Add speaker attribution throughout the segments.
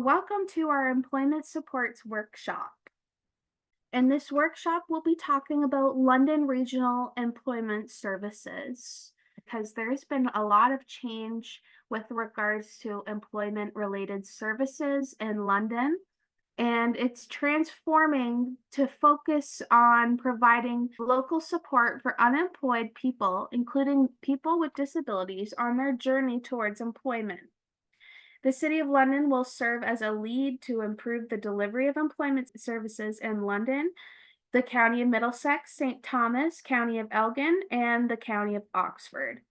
Speaker 1: Welcome to our Employment Supports Workshop. In this workshop, we'll be talking about London Regional Employment Services because there's been a lot of change with regards to employment related services in London, and it's transforming to focus on providing local support for unemployed people, including people with disabilities, on their journey towards employment. The City of London will serve as a lead to improve the delivery of employment services in London, the County of Middlesex, St. Thomas, County of Elgin, and the County of Oxford.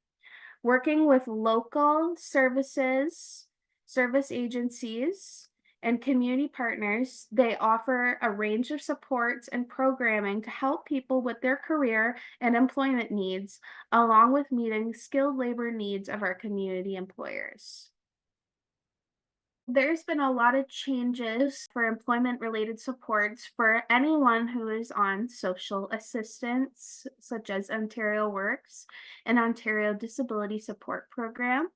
Speaker 1: Working with local services, service agencies, and community partners, they offer a range of supports and programming to help people with their career and employment needs, along with meeting skilled labor needs of our community employers. There's been a lot of changes for employment related supports for anyone who is on social assistance, such as Ontario Works and Ontario Disability Support Program.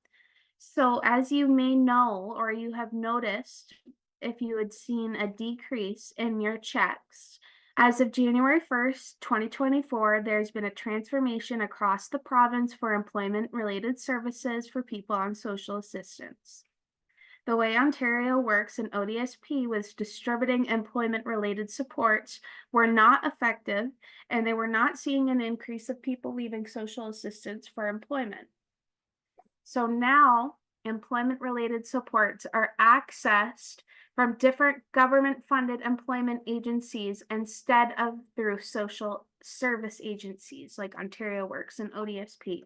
Speaker 1: So, as you may know, or you have noticed, if you had seen a decrease in your checks, as of January 1st, 2024, there's been a transformation across the province for employment related services for people on social assistance. The way Ontario Works and ODSP was distributing employment-related supports were not effective, and they were not seeing an increase of people leaving social assistance for employment. So now, employment-related supports are accessed from different government-funded employment agencies instead of through social service agencies like Ontario Works and ODSP.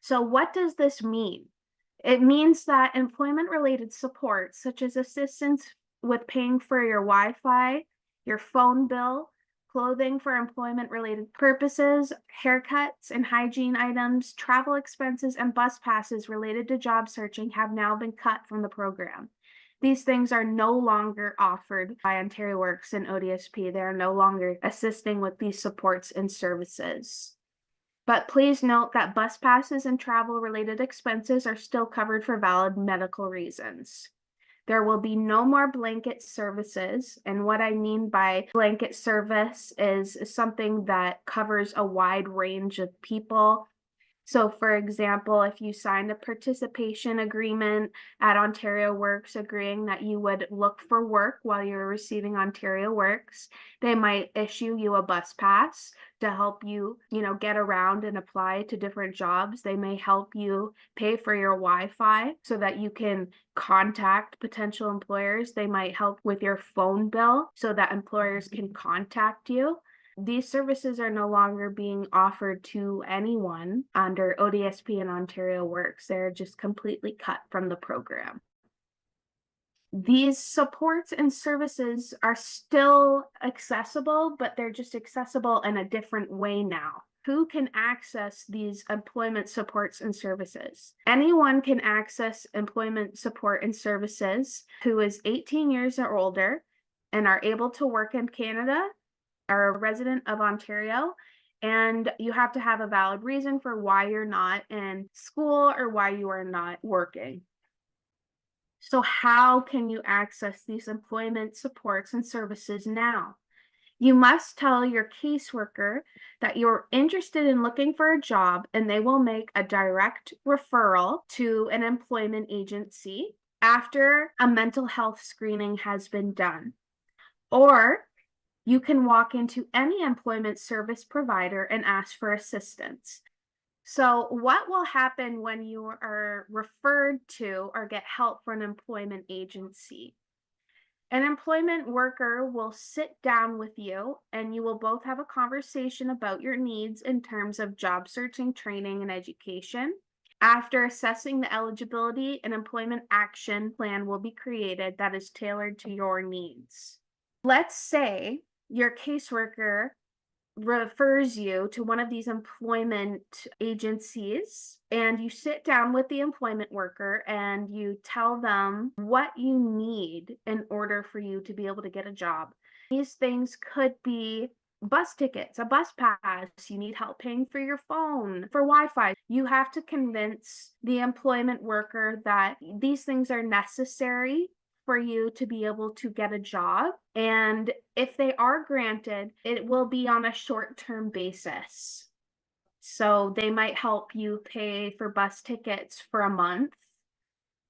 Speaker 1: So what does this mean? It means that employment-related support, such as assistance with paying for your Wi-Fi, your phone bill, clothing for employment-related purposes, haircuts and hygiene items, travel expenses, and bus passes related to job searching have now been cut from the program. These things are no longer offered by Ontario Works and ODSP. They are no longer assisting with these supports and services. But please note that bus passes and travel-related expenses are still covered for valid medical reasons. There will be no more blanket services, and what I mean by blanket service is something that covers a wide range of people. So, for example, if you signed a participation agreement at Ontario Works agreeing that you would look for work while you're receiving Ontario Works, they might issue you a bus pass to help you, get around and apply to different jobs. They may help you pay for your Wi-Fi so that you can contact potential employers. They might help with your phone bill so that employers can contact you. These services are no longer being offered to anyone under ODSP and Ontario Works. They're just completely cut from the program. These supports and services are still accessible, but they're just accessible in a different way now. Who can access these employment supports and services? Anyone can access employment support and services who is 18 years or older and are able to work in Canada, are a resident of Ontario, and you have to have a valid reason for why you're not in school or why you are not working. So how can you access these employment supports and services now? You must tell your caseworker that you're interested in looking for a job, and they will make a direct referral to an employment agency after a mental health screening has been done. Or you can walk into any employment service provider and ask for assistance. So, what will happen when you are referred to or get help from an employment agency? An employment worker will sit down with you and you will both have a conversation about your needs in terms of job searching, training, and education. After assessing the eligibility, an employment action plan will be created that is tailored to your needs. Let's say your caseworker refers you to one of these employment agencies, and you sit down with the employment worker and you tell them what you need in order for you to be able to get a job. These things could be bus tickets, a bus pass, you need help paying for your phone, for Wi-Fi. You have to convince the employment worker that these things are necessary for you to be able to get a job. And if they are granted, it will be on a short-term basis. So they might help you pay for bus tickets for a month.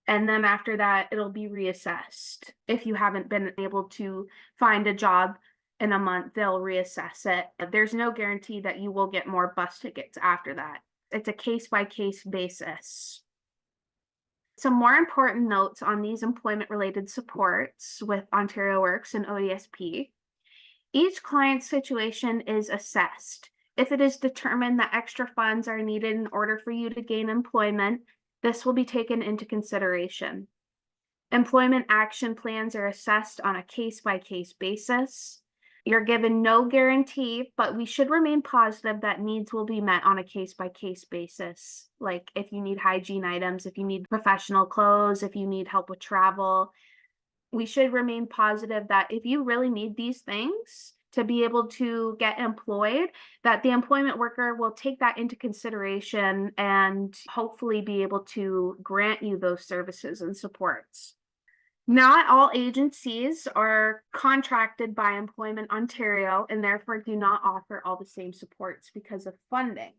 Speaker 1: And then after that, it'll be reassessed. If you haven't been able to find a job in a month, they'll reassess it. There's no guarantee that you will get more bus tickets after that. It's a case-by-case basis. Some more important notes on these employment-related supports with Ontario Works and ODSP. Each client's situation is assessed. If it is determined that extra funds are needed in order for you to gain employment, this will be taken into consideration. Employment action plans are assessed on a case-by-case basis. You're given no guarantee, but we should remain positive that needs will be met on a case-by-case basis. Like if you need hygiene items, if you need professional clothes, if you need help with travel, we should remain positive that if you really need these things to be able to get employed, that the employment worker will take that into consideration and hopefully be able to grant you those services and supports. Not all agencies are contracted by Employment Ontario and therefore do not offer all the same supports because of funding.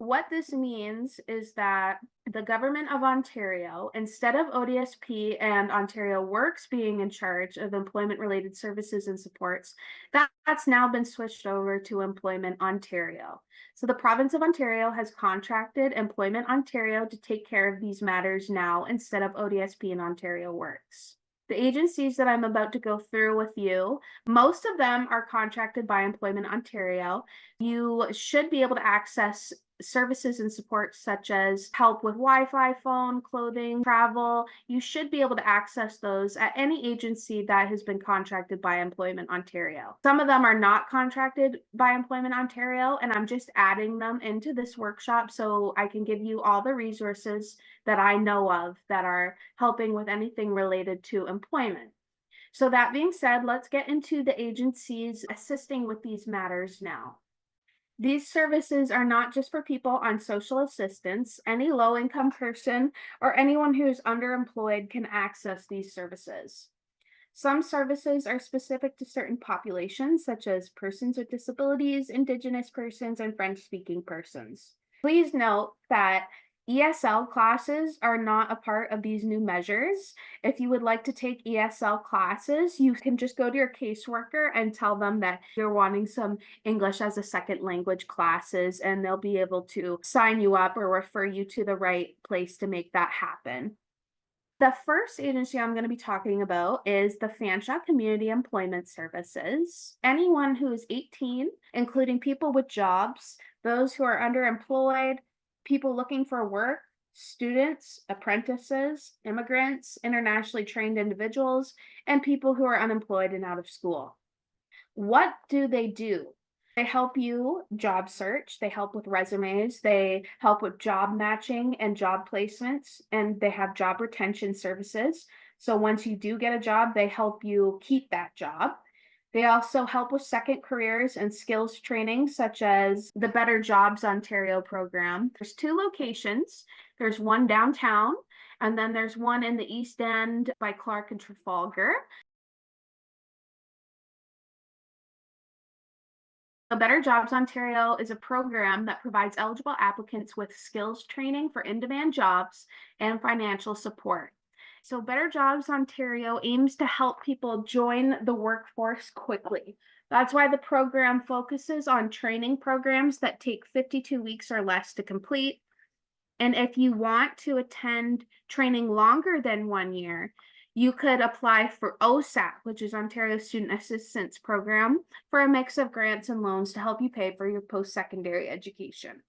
Speaker 1: What this means is that the Government of Ontario, instead of ODSP and Ontario Works being in charge of employment-related services and supports, that's now been switched over to Employment Ontario. So the province of Ontario has contracted Employment Ontario to take care of these matters now instead of ODSP and Ontario Works. The agencies that I'm about to go through with you, most of them are contracted by Employment Ontario. You should be able to access services and support such as help with Wi-Fi, phone, clothing, travel. You should be able to access those at any agency that has been contracted by Employment Ontario. Some of them are not contracted by Employment Ontario, and I'm just adding them into this workshop so I can give you all the resources that I know of that are helping with anything related to employment. So that being said, let's get into the agencies assisting with these matters now. These services are not just for people on social assistance. Any low-income person or anyone who is underemployed can access these services. Some services are specific to certain populations, such as persons with disabilities, Indigenous persons, and French-speaking persons. Please note that ESL classes are not a part of these new measures. If you would like to take ESL classes, you can just go to your caseworker and tell them that you're wanting some English as a second language classes, and they'll be able to sign you up or refer you to the right place to make that happen. The first agency I'm going to be talking about is the Fanshawe Community Employment Services. Anyone who is 18, including people with jobs, those who are underemployed, people looking for work, students, apprentices, immigrants, internationally trained individuals, and people who are unemployed and out of school. What do? They help you job search, they help with resumes, they help with job matching and job placements, and they have job retention services. So once you do get a job, they help you keep that job. They also help with second careers and skills training, such as the Better Jobs Ontario program. There's 2 locations. There's one downtown, and then there's one in the East End by Clark and Trafalgar. The Better Jobs Ontario is a program that provides eligible applicants with skills training for in-demand jobs and financial support. So Better Jobs Ontario aims to help people join the workforce quickly. That's why the program focuses on training programs that take 52 weeks or less to complete. And if you want to attend training longer than 1 year, you could apply for OSAP, which is Ontario Student Assistance Program, for a mix of grants and loans to help you pay for your post-secondary education.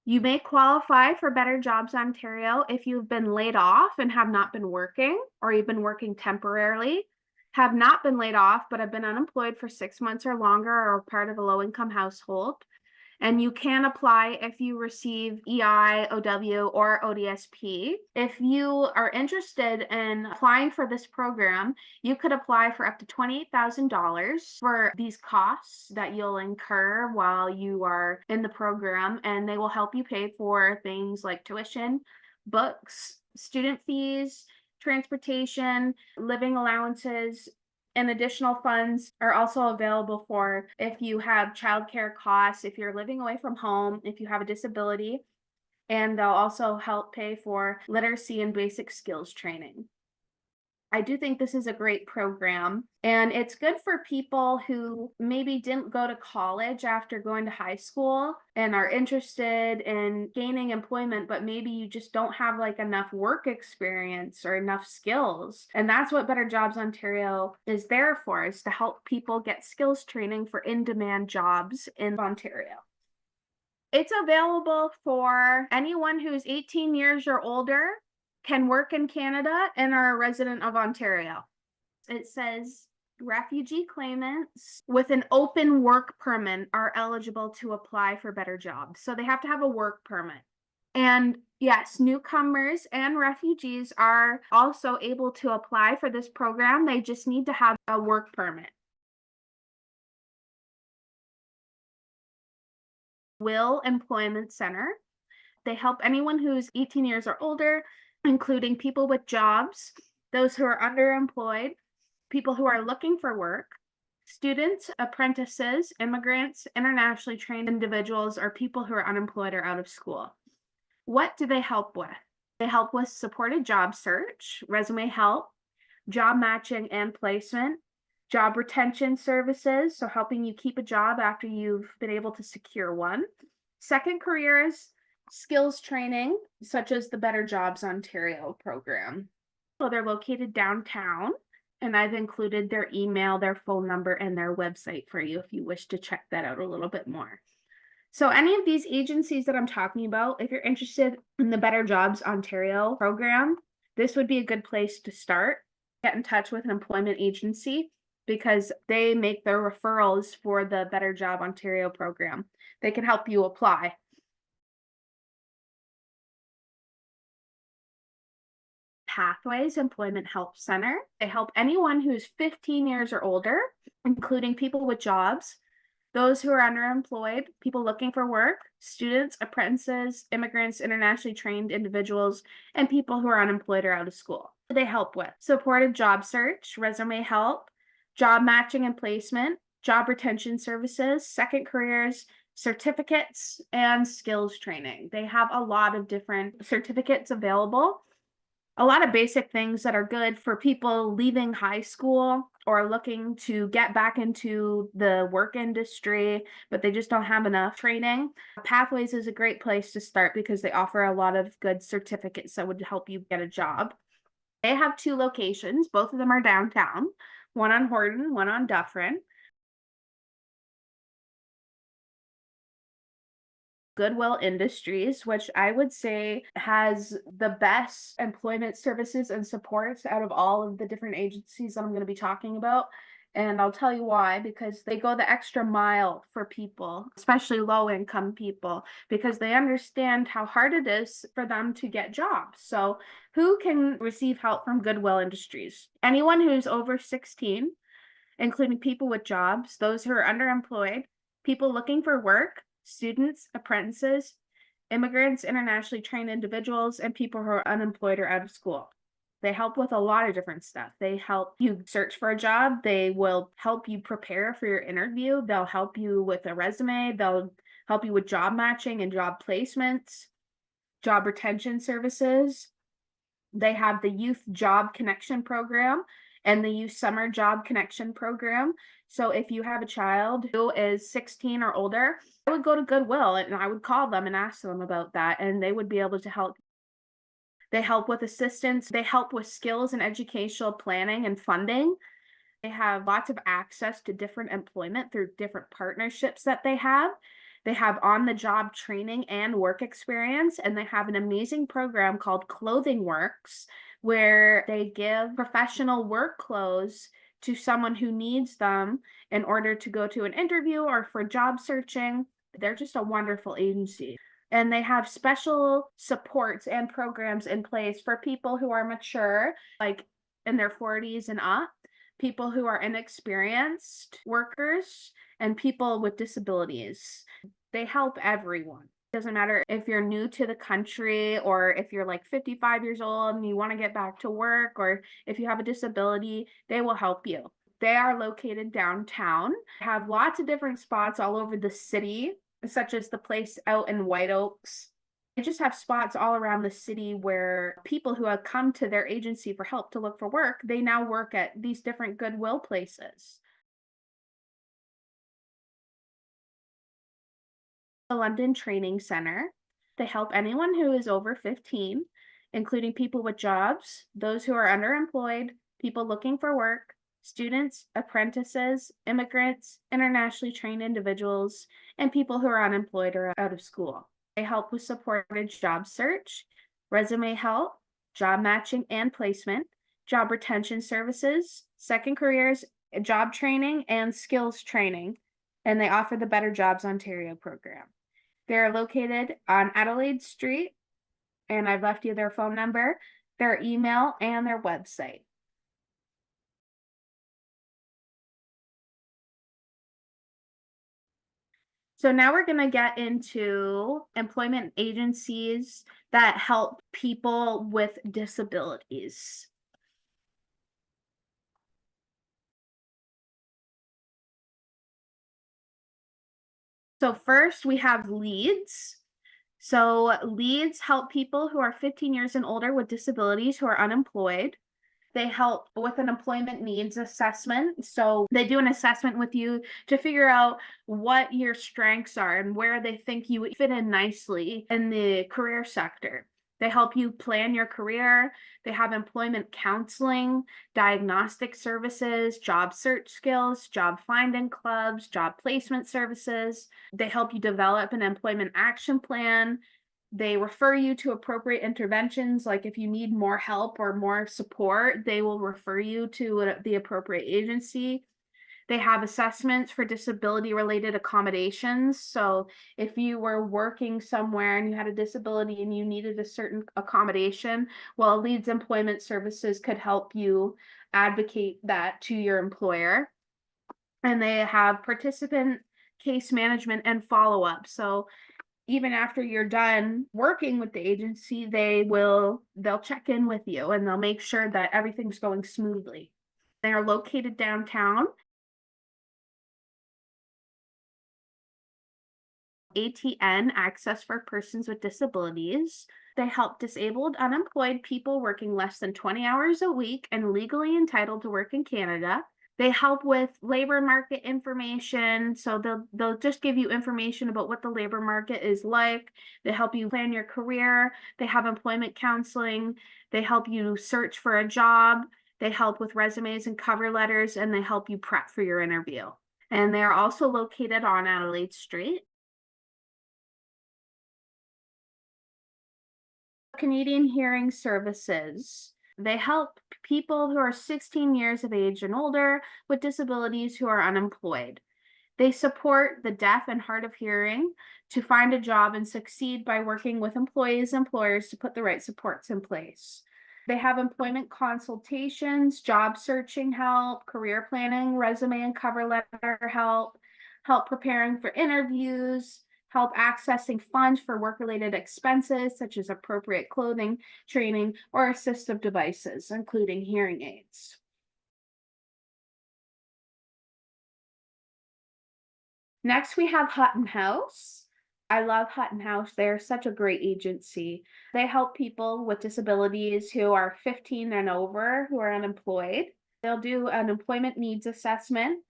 Speaker 1: You may qualify for Better Jobs Ontario if you've been laid off and have not been working, or you've been working temporarily, have not been laid off but have been unemployed for 6 months or longer, or part of a low-income household. And you can apply if you receive EI, OW, or ODSP. If you are interested in applying for this program, you could apply for up to $28,000 for these costs that you'll incur while you are in the program, and they will help you pay for things like tuition, books, student fees, transportation, living allowances, and additional funds are also available for if you have childcare costs, if you're living away from home, if you have a disability, and they'll also help pay for literacy and basic skills training. I do think this is a great program, and it's good for people who maybe didn't go to college after going to high school and are interested in gaining employment, but maybe you just don't have like enough work experience or enough skills. And that's what Better Jobs Ontario is there for, is to help people get skills training for in-demand jobs in Ontario. It's available for anyone who's 18 years or older, can work in Canada, and are a resident of Ontario. It says refugee claimants with an open work permit are eligible to apply for Better Jobs. So they have to have a work permit. And yes, newcomers and refugees are also able to apply for this program. They just need to have a work permit. Goodwill Employment Center. They help anyone who's 18 years or older, including people with jobs, those who are underemployed, people who are looking for work, students, apprentices, immigrants, internationally trained individuals, or people who are unemployed or out of school. What do they help with? They help with supported job search, resume help, job matching and placement, job retention services, so helping you keep a job after you've been able to secure one, second careers, skills training, such as the Better Jobs Ontario program. So they're located downtown, and I've included their email, their phone number, and their website for you if you wish to check that out a little bit more. So any of these agencies that I'm talking about, if you're interested in the Better Jobs Ontario program, this would be a good place to start. Get in touch with an employment agency because they make their referrals for the Better Job Ontario program. They can help you apply. Pathways Employment Help Center. They help anyone who's 15 years or older, including people with jobs, those who are underemployed, people looking for work, students, apprentices, immigrants, internationally trained individuals, and people who are unemployed or out of school. They help with supported job search, resume help, job matching and placement, job retention services, second careers, certificates, and skills training. They have a lot of different certificates available. A lot of basic things that are good for people leaving high school or looking to get back into the work industry, but they just don't have enough training. Pathways is a great place to start because they offer a lot of good certificates that would help you get a job. They have 2 locations. Both of them are downtown, one on Horton, one on Dufferin. Goodwill Industries, which I would say has the best employment services and supports out of all of the different agencies that I'm going to be talking about. And I'll tell you why, because they go the extra mile for people, especially low income people, because they understand how hard it is for them to get jobs. So, who can receive help from Goodwill Industries? Anyone who's over 16, including people with jobs, those who are underemployed, people looking for work, students, apprentices, immigrants, internationally trained individuals, and people who are unemployed or out of school. They help with a lot of different stuff. They help you search for a job. They will help you prepare for your interview. They'll help you with a resume. They'll help you with job matching and job placements, job retention services. They have the Youth Job Connection Program and the Youth Summer Job Connection Program. So if you have a child who is 16 or older, I would go to Goodwill and I would call them and ask them about that, and they would be able to help. They help with assistance. They help with skills and educational planning and funding. They have lots of access to different employment through different partnerships that they have. They have on-the-job training and work experience, and they have an amazing program called Clothing Works, where they give professional work clothes to someone who needs them in order to go to an interview or for job searching. They're just a wonderful agency. And they have special supports and programs in place for people who are mature, like in their 40s and up, people who are inexperienced workers, and people with disabilities. They help everyone. Doesn't matter if you're new to the country or if you're like 55 years old and you want to get back to work, or if you have a disability, they will help you. They are located downtown, have lots of different spots all over the city, such as the place out in White Oaks. They just have spots all around the city where people who have come to their agency for help to look for work, they now work at these different Goodwill places. The London Training Center. They help anyone who is over 15, including people with jobs, those who are underemployed, people looking for work, students, apprentices, immigrants, internationally trained individuals, and people who are unemployed or out of school. They help with supported job search, resume help, job matching and placement, job retention services, second careers, job training, and skills training. And they offer the Better Jobs Ontario program. They're located on Adelaide Street, and I've left you their phone number, their email, and their website. So now we're going to get into employment agencies that help people with disabilities. So first we have LEADS. So LEADS help people who are 15 years and older with disabilities who are unemployed. They help with an employment needs assessment. So they do an assessment with you to figure out what your strengths are and where they think you would fit in nicely in the career sector. They help you plan your career. They have employment counseling, diagnostic services, job search skills, job finding clubs, job placement services. They help you develop an employment action plan. They refer you to appropriate interventions. Like if you need more help or more support, they will refer you to the appropriate agency. They have assessments for disability related accommodations. So if you were working somewhere and you had a disability and you needed a certain accommodation, well, Leeds Employment Services could help you advocate that to your employer. And they have participant case management and follow-up. So even after you're done working with the agency, they'll check in with you and they'll make sure that everything's going smoothly. They are located downtown. ATN Access for Persons with Disabilities. They help disabled, unemployed people working less than 20 hours a week and legally entitled to work in Canada. They help with labor market information. So they'll just give you information about what the labor market is like. They help you plan your career. They have employment counseling. They help you search for a job. They help with resumes and cover letters, and they help you prep for your interview. And they are also located on Adelaide Street. Canadian Hearing Services. They help people who are 16 years of age and older with disabilities who are unemployed. They support the deaf and hard of hearing to find a job and succeed by working with employees and employers to put the right supports in place. They have employment consultations, job searching help, career planning, resume and cover letter help, help preparing for interviews, help accessing funds for work-related expenses such as appropriate clothing, training, or assistive devices, including hearing aids. Next, we have Hutton House. I love Hutton House. They're such a great agency. They help people with disabilities who are 15 and over who are unemployed. They'll do an employment needs assessment.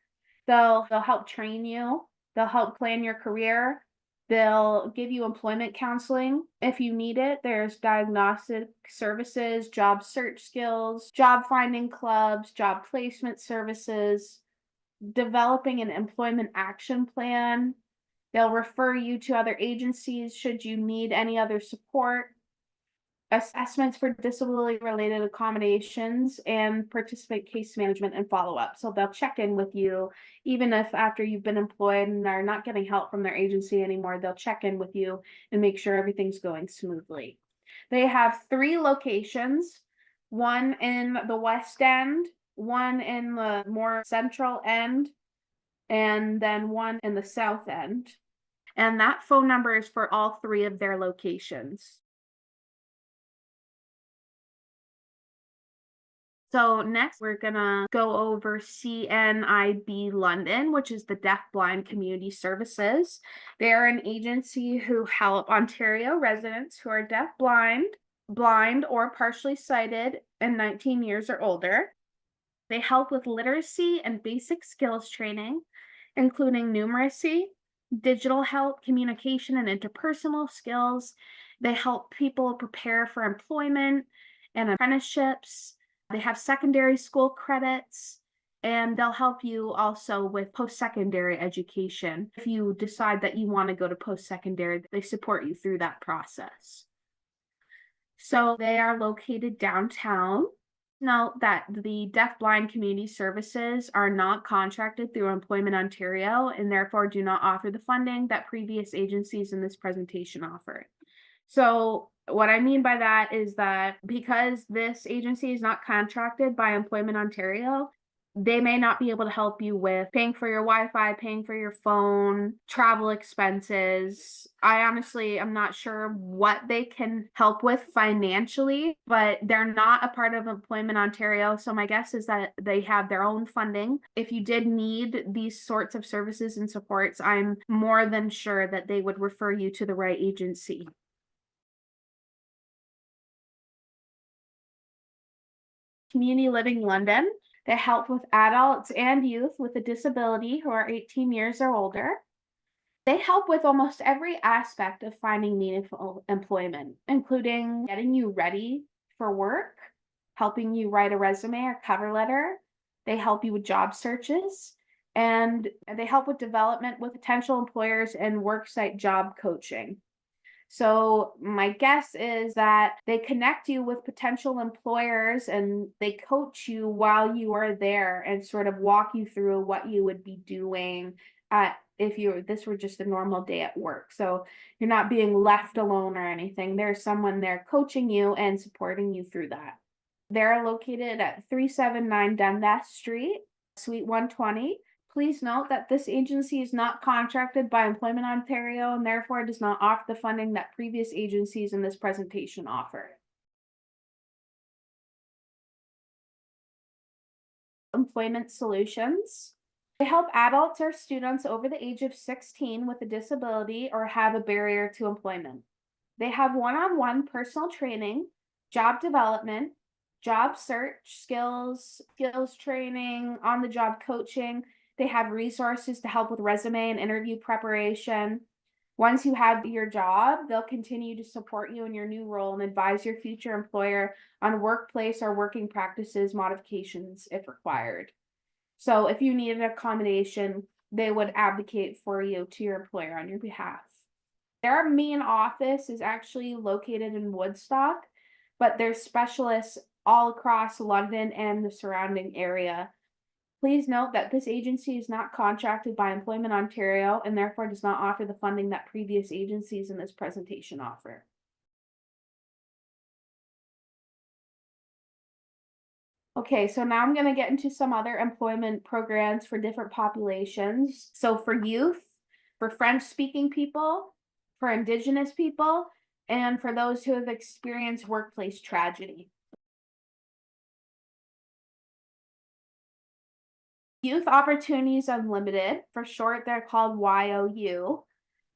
Speaker 1: They'll help train you. They'll help plan your career. They'll give you employment counseling if you need it. There's diagnostic services, job search skills, job finding clubs, job placement services, developing an employment action plan. They'll refer you to other agencies should you need any other support. assessments for disability-related accommodations, and participant case management and follow-up. So they'll check in with you, even if after you've been employed and are not getting help from their agency anymore, they'll check in with you and make sure everything's going smoothly. They have 3 locations, one in the West End, one in the more central end, and then one in the South End. And that phone number is for all 3 of their locations. So next, we're gonna go over CNIB London, which is the Deaf Blind Community Services. They are an agency who help Ontario residents who are deaf blind or partially sighted and 19 years or older. They help with literacy and basic skills training, including numeracy, digital help, communication, and interpersonal skills. They help people prepare for employment and apprenticeships. They have secondary school credits, and they'll help you also with post-secondary education. If you decide that you want to go to post-secondary, they support you through that process. So they are located downtown. Note that the deaf-blind community services are not contracted through Employment Ontario and therefore do not offer the funding that previous agencies in this presentation offered. So what I mean by that is that because this agency is not contracted by Employment Ontario, they may not be able to help you with paying for your Wi-Fi, paying for your phone, travel expenses. I honestly am not sure what they can help with financially, but they're not a part of Employment Ontario. So my guess is that they have their own funding. If you did need these sorts of services and supports, I'm more than sure that they would refer you to the right agency. Community Living London. They help with adults and youth with a disability who are 18 years or older. They help with almost every aspect of finding meaningful employment, including getting you ready for work, helping you write a resume or cover letter. They help you with job searches, and they help with development with potential employers and worksite job coaching. So my guess is that they connect you with potential employers and they coach you while you are there and sort of walk you through what you would be doing if this were just a normal day at work. So you're not being left alone or anything. There's someone there coaching you and supporting you through that. They're located at 379 Dundas Street, Suite 120. Please note that this agency is not contracted by Employment Ontario and therefore does not offer the funding that previous agencies in this presentation offer. Employment Solutions. They help adults or students over the age of 16 with a disability or have a barrier to employment. They have one-on-one personal training, job development, job search skills training, on-the-job coaching. They have resources to help with resume and interview preparation. Once you have your job, they'll continue to support you in your new role and advise your future employer on workplace or working practices modifications if required. So if you need an accommodation, they would advocate for you to your employer on your behalf. Their main office is actually located in Woodstock, but there's specialists all across London and the surrounding area. Please note that this agency is not contracted by Employment Ontario and therefore does not offer the funding that previous agencies in this presentation offer. Okay, so now I'm going to get into some other employment programs for different populations. So for youth, for French-speaking people, for Indigenous people, and for those who have experienced workplace tragedy. Youth Opportunities Unlimited, for short, they're called YOU,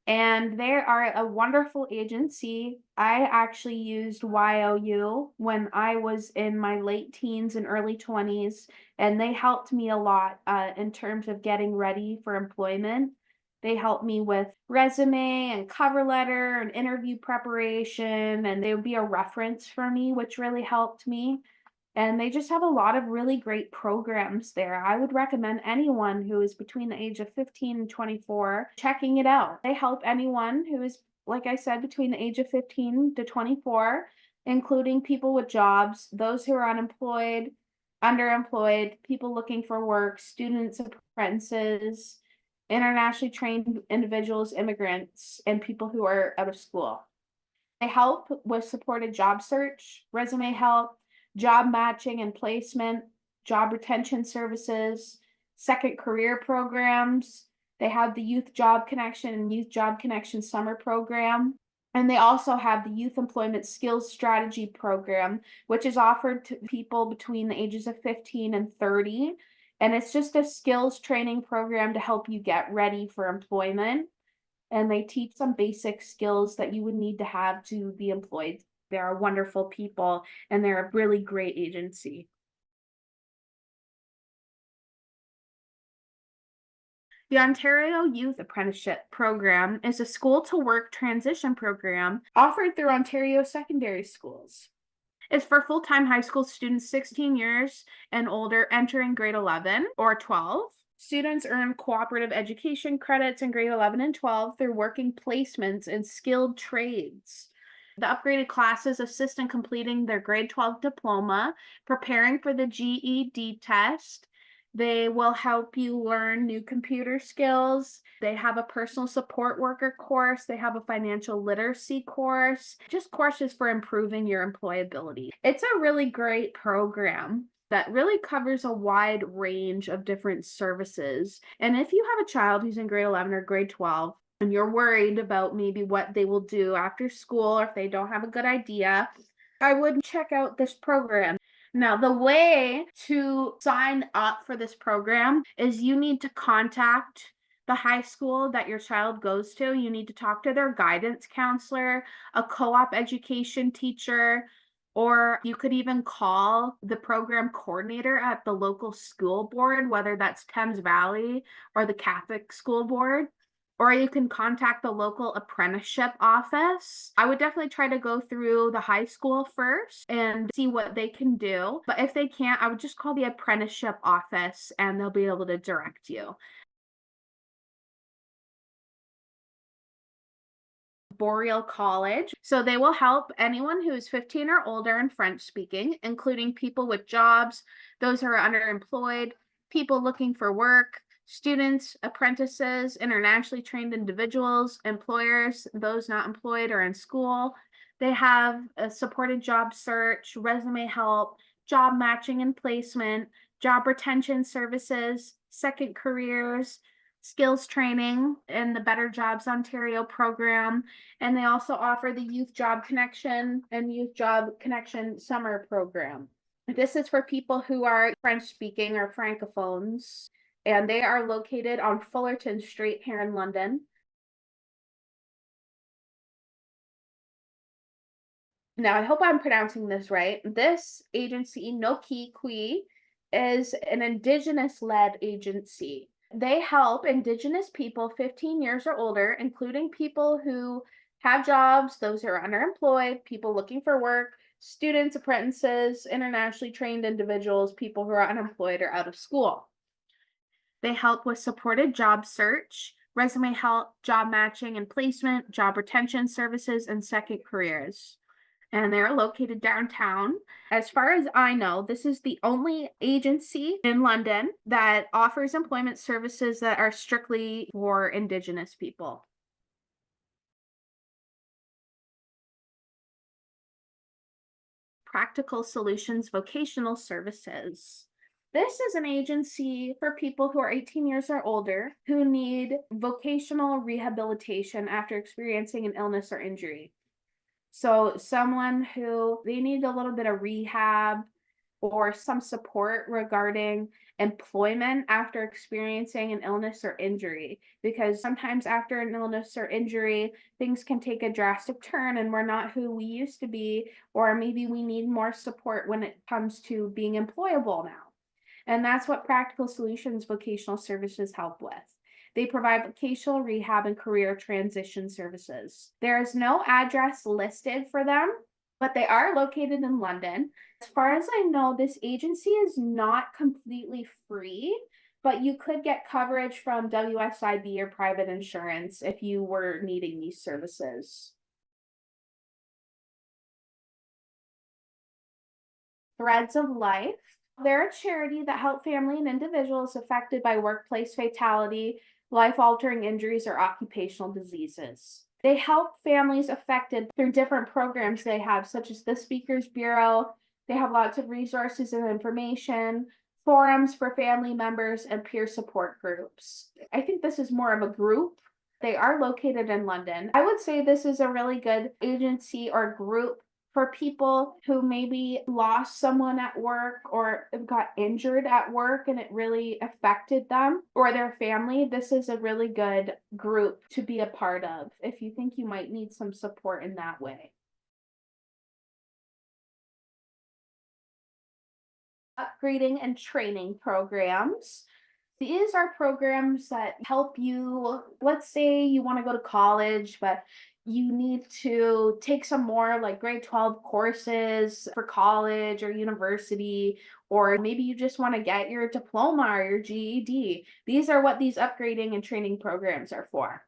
Speaker 1: and they are a wonderful agency. I actually used YOU when I was in my late teens and early 20s, and they helped me a lot in terms of getting ready for employment. They helped me with resume and cover letter and interview preparation, and they would be a reference for me, which really helped me. And they just have a lot of really great programs there. I would recommend anyone who is between the age of 15 and 24 checking it out. They help anyone who is, like I said, between the age of 15 to 24. including people with jobs, those who are unemployed, underemployed, people looking for work, students, apprentices, internationally trained individuals, immigrants, and people who are out of school. They help with supported job search, resume help, job matching and placement, job retention services, second career programs. They have the Youth Job Connection and Youth Job Connection Summer Program. And they also have the Youth Employment Skills Strategy Program, which is offered to people between the ages of 15 and 30. And it's just a skills training program to help you get ready for employment. And they teach some basic skills that you would need to have to be employed. They are wonderful people and they're a really great agency. The Ontario Youth Apprenticeship Program is a school to work transition program offered through Ontario secondary schools. It's for full-time high school students 16 years and older entering grade 11 or 12. Students earn cooperative education credits in grade 11 and 12 through working placements in skilled trades. The upgraded classes assist in completing their grade 12 diploma, preparing for the GED test. They will help you learn new computer skills. They have a personal support worker course. They have a financial literacy course, just courses for improving your employability. It's a really great program that really covers a wide range of different services. And if you have a child who's in grade 11 or grade 12, and you're worried about maybe what they will do after school, or if they don't have a good idea, I would check out this program. Now, the way to sign up for this program is you need to contact the high school that your child goes to. You need to talk to their guidance counselor, a co-op education teacher, or you could even call the program coordinator at the local school board, whether that's Thames Valley or the Catholic School Board. Or you can contact the local apprenticeship office. I would definitely try to go through the high school first and see what they can do. But if they can't, I would just call the apprenticeship office and they'll be able to direct you. Boreal College. So they will help anyone who is 15 or older and French speaking, including people with jobs, those who are underemployed, people looking for work, students, apprentices, internationally trained individuals, employers, those not employed or in school. They have a supported job search, resume help, job matching and placement, job retention services, second careers, skills training, and the Better Jobs Ontario program. And they also offer the Youth Job Connection and Youth Job Connection Summer program. This is for people who are French speaking or francophones, and they are located on Fullerton Street here in London. Now, I hope I'm pronouncing this right. This agency, Nokee Kwe, is an Indigenous-led agency. They help Indigenous people 15 years or older, including people who have jobs, those who are underemployed, people looking for work, students, apprentices, internationally trained individuals, people who are unemployed or out of school. They help with supported job search, resume help, job matching and placement, job retention services, and second careers. And they're located downtown. As far as I know, this is the only agency in London that offers employment services that are strictly for Indigenous people. Practical Solutions Vocational Services. This is an agency for people who are 18 years or older who need vocational rehabilitation after experiencing an illness or injury. So someone who they need a little bit of rehab or some support regarding employment after experiencing an illness or injury. Because sometimes after an illness or injury, things can take a drastic turn and we're not who we used to be, or maybe we need more support when it comes to being employable now. And that's what Practical Solutions Vocational Services help with. They provide vocational rehab and career transition services. There is no address listed for them, but they are located in London. As far as I know, this agency is not completely free, but you could get coverage from WSIB or private insurance if you were needing these services. Threads of Life. They're a charity that help family and individuals affected by workplace fatality, life-altering injuries, or occupational diseases. They help families affected through different programs they have, such as the Speakers Bureau. They have lots of resources and information, forums for family members, and peer support groups. I think this is more of a group. They are located in London. I would say this is a really good agency or group for people who maybe lost someone at work or got injured at work and it really affected them or their family. This is a really good group to be a part of if you think you might need some support in that way. Upgrading and training programs. These are programs that help you. Let's say you want to go to college, but you need to take some more like grade 12 courses for college or university, or maybe you just want to get your diploma or your GED. These are what these upgrading and training programs are for.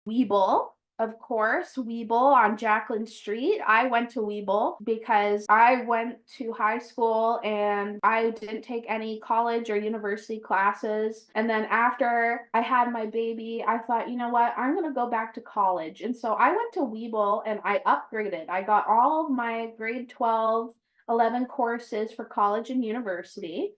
Speaker 1: Weeble, of course, Weeble on Jacqueline Street. I went to Weeble because I went to high school and I didn't take any college or university classes. And then after I had my baby, I thought, you know what, I'm going to go back to college. And so I went to Weeble and I upgraded. I got all of my grade 12, 11 courses for college and university.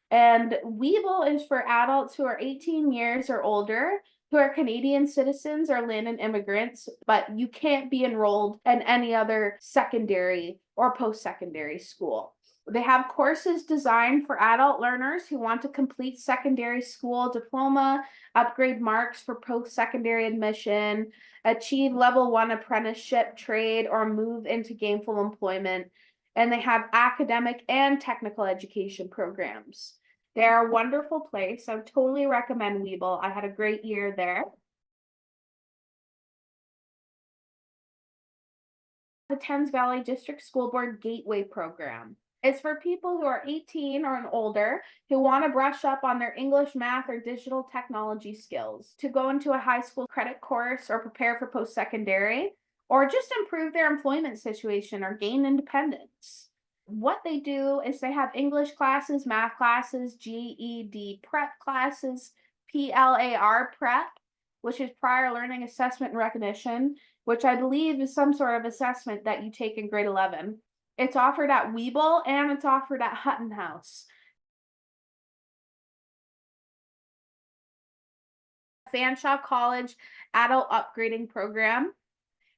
Speaker 1: And Weeble is for adults who are 18 years or older, who are Canadian citizens or land immigrants, but you can't be enrolled in any other secondary or post-secondary school. They have courses designed for adult learners who want to complete secondary school diploma, upgrade marks for post-secondary admission, achieve level 1 apprenticeship trade, or move into gainful employment. And they have academic and technical education programs. They're a wonderful place. I would totally recommend Weeble. I had a great year there. The Thames Valley District School Board Gateway Program. It's for people who are 18 or older who want to brush up on their English, math, or digital technology skills to go into a high school credit course or prepare for post-secondary, or just improve their employment situation or gain independence. What they do is they have English classes, math classes, GED prep classes, PLAR prep, which is prior learning assessment and recognition, which I believe is some sort of assessment that you take in grade 11. It's offered at Weeble and it's offered at Hutton House. Fanshawe College Adult Upgrading Program.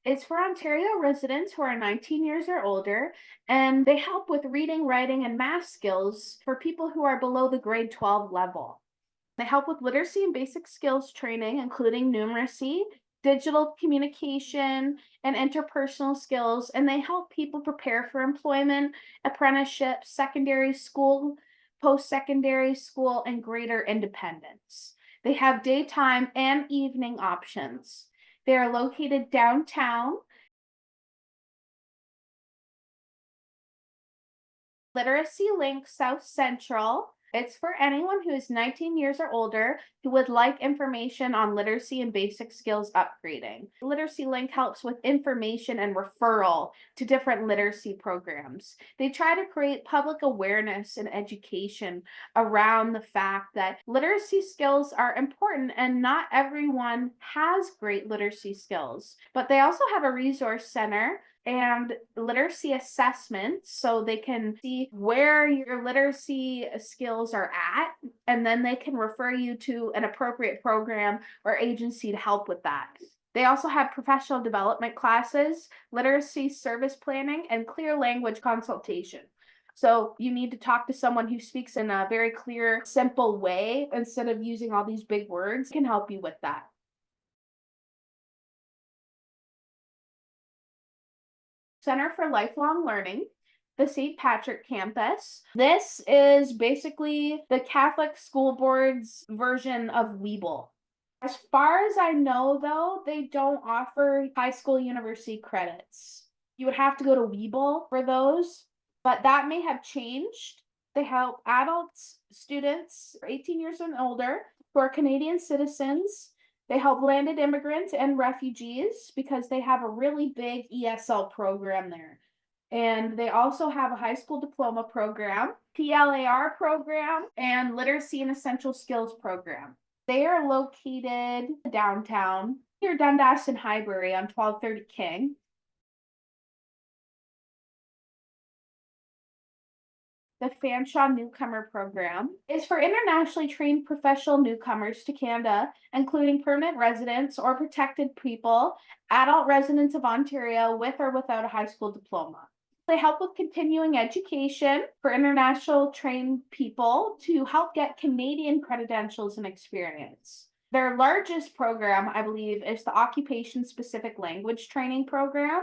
Speaker 1: It's for Ontario residents who are 19 years or older, and they help with reading, writing, and math skills for people who are below the grade 12 level. They help with literacy and basic skills training, including numeracy, digital communication, and interpersonal skills, and they help people prepare for employment, apprenticeship, secondary school, post-secondary school, and greater independence. They have daytime and evening options. They are located downtown. Literacy Link South Central. It's for anyone who is 19 years or older who would like information on literacy and basic skills upgrading. Literacy Link helps with information and referral to different literacy programs. They try to create public awareness and education around the fact that literacy skills are important and not everyone has great literacy skills. But they also have a resource center and literacy assessments so they can see where your literacy skills are at, and then they can refer you to an appropriate program or agency to help with that. They also have professional development classes, literacy service planning, and clear language consultation. So you need to talk to someone who speaks in a very clear, simple way instead of using all these big words, can help you with that. Center for Lifelong Learning, the St. Patrick campus. This is basically the Catholic School Board's version of Weeble. As far as I know, though, they don't offer high school university credits. You would have to go to Weeble for those, but that may have changed. They help adults, students 18 years and older who are Canadian citizens. They help landed immigrants and refugees because they have a really big ESL program there. And they also have a high school diploma program, PLAR program, and literacy and essential skills program. They are located downtown near Dundas and Highbury on 1230 King. The Fanshawe Newcomer program is for internationally trained professional newcomers to Canada, including permanent residents or protected people, adult residents of Ontario with or without a high school diploma. They help with continuing education for international trained people to help get Canadian credentials and experience. Their largest program, I believe, is the Occupation Specific Language Training Program,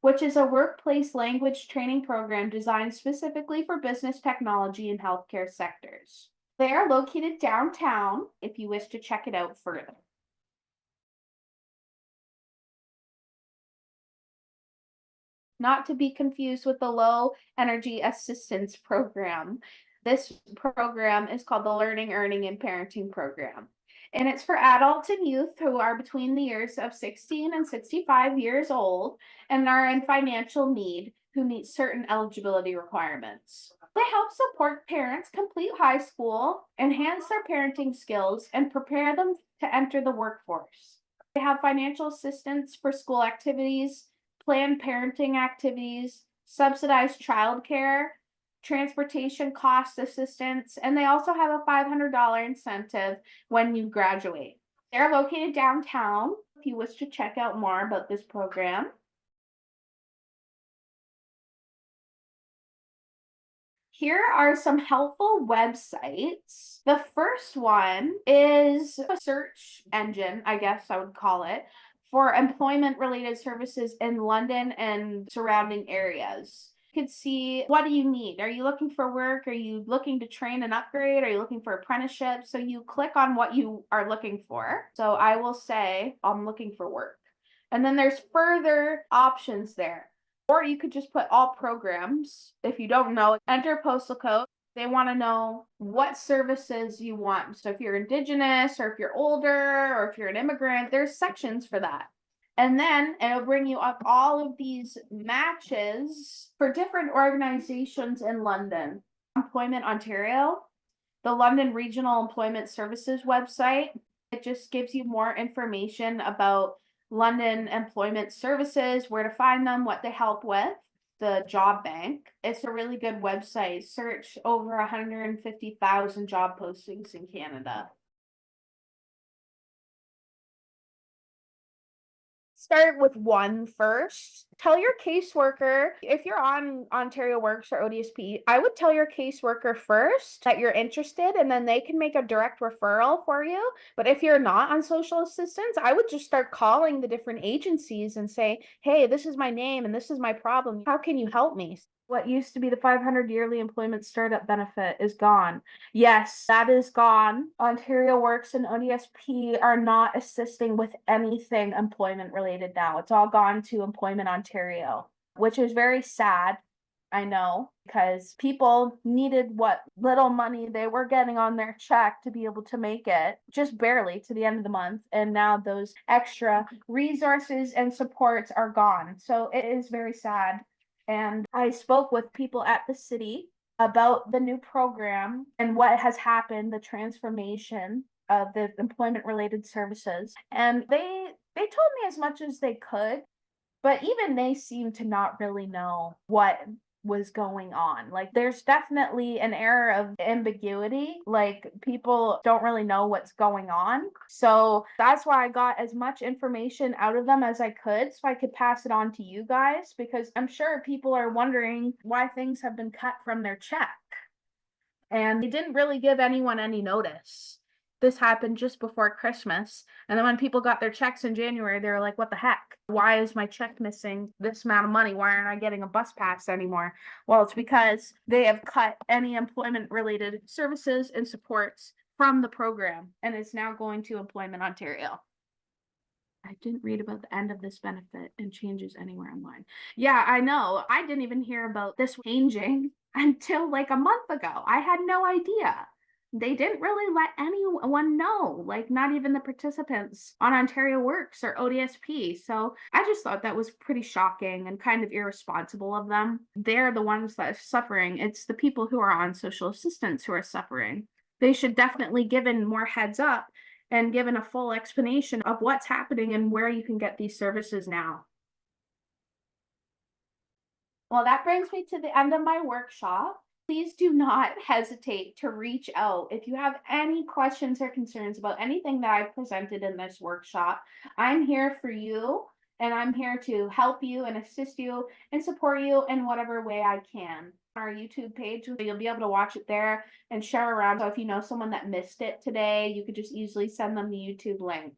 Speaker 1: which is a workplace language training program designed specifically for business, technology, and healthcare sectors. They are located downtown if you wish to check it out further. Not to be confused with the Low Energy Assistance Program. This program is called the Learning, Earning, and Parenting Program. And it's for adults and youth who are between the years of 16 and 65 years old and are in financial need who meet certain eligibility requirements. They help support parents complete high school, enhance their parenting skills, and prepare them to enter the workforce. They have financial assistance for school activities, planned parenting activities, subsidized childcare, transportation cost assistance, and they also have a $500 incentive when you graduate. They're located downtown if you wish to check out more about this program. Here are some helpful websites. The first one is a search engine, I guess I would call it, for employment related services in London and surrounding areas. You could see, what do you need? Are you looking for work? Are you looking to train and upgrade? Are you looking for apprenticeship? So you click on what you are looking for. So I will say I'm looking for work. And then there's further options there. Or you could just put all programs. If you don't know, enter postal code. They want to know what services you want. So if you're Indigenous or if you're older or if you're an immigrant, there's sections for that. And then it'll bring you up all of these matches for different organizations in London. Employment Ontario, the London Regional Employment Services website. It just gives you more information about London employment services, where to find them, what they help with. The Job Bank. It's a really good website. Search over 150,000 job postings in Canada. Start with one first. Tell your caseworker, if you're on Ontario Works or ODSP, I would tell your caseworker first that you're interested, and then they can make a direct referral for you. But if you're not on social assistance, I would just start calling the different agencies and say, hey, this is my name and this is my problem. How can you help me? What used to be the 500 yearly employment startup benefit is gone. Yes, that is gone. Ontario Works and ODSP are not assisting with anything employment related now. It's all gone to Employment Ontario, which is very sad. I know, because people needed what little money they were getting on their check to be able to make it just barely to the end of the month. And now those extra resources and supports are gone. So it is very sad. And I spoke with people at the city about the new program and what has happened, the transformation of the employment related services. And they told me as much as they could, but even they seem to not really know what was going on. Like, there's definitely an air of ambiguity. Like, people don't really know what's going on. So that's why I got as much information out of them as I could so I could pass it on to you guys, because I'm sure people are wondering why things have been cut from their check. And they didn't really give anyone any notice. This happened just before Christmas. And then when people got their checks in January, they were like, what the heck? Why is my check missing this amount of money? Why aren't I getting a bus pass anymore? Well, it's because they have cut any employment related services and supports from the program, and it's now going to Employment Ontario. I didn't read about the end of this benefit and changes anywhere online. Yeah, I know. I didn't even hear about this changing until like a month ago. I had no idea. They didn't really let anyone know, like not even the participants on Ontario Works or ODSP. So I just thought that was pretty shocking and kind of irresponsible of them. They're the ones that are suffering. It's the people who are on social assistance who are suffering. They should definitely given more heads up and given a full explanation of what's happening and where you can get these services now. Well, that brings me to the end of my workshop. Please do not hesitate to reach out if you have any questions or concerns about anything that I've presented in this workshop. I'm here for you and I'm here to help you and assist you and support you in whatever way I can. Our YouTube page, you'll be able to watch it there and share around. So if you know someone that missed it today, you could just easily send them the YouTube link.